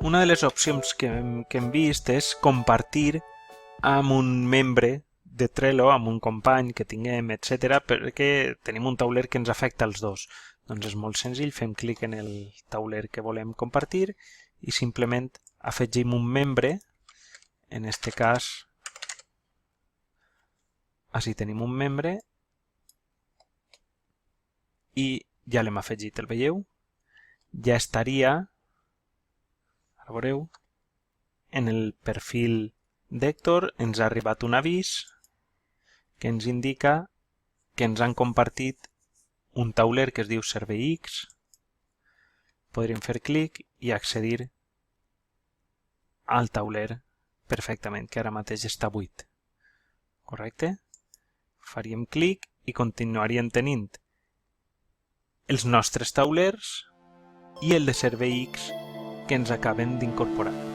una de les opcions que hem vist és compartir amb un membre de Trello, amb un company que tinguem, etc., perquè tenim un tauler que ens afecta als dos. Doncs és molt senzill, fem clic en el tauler que volem compartir i simplement afegim un membre, en este cas, així tenim un membre i ja l'hem afegit, el veieu? Ja estaria, ara veureu, en el perfil d'Héctor ens ha arribat un avís que ens indica que ens han compartit un tauler que es diu Servei X. Podríem fer clic i accedir al tauler perfectament, que ara mateix està buit. Correcte? Faríem clic i continuaríem tenint els nostres taulers i el de Servei X que ens acaben d'incorporar.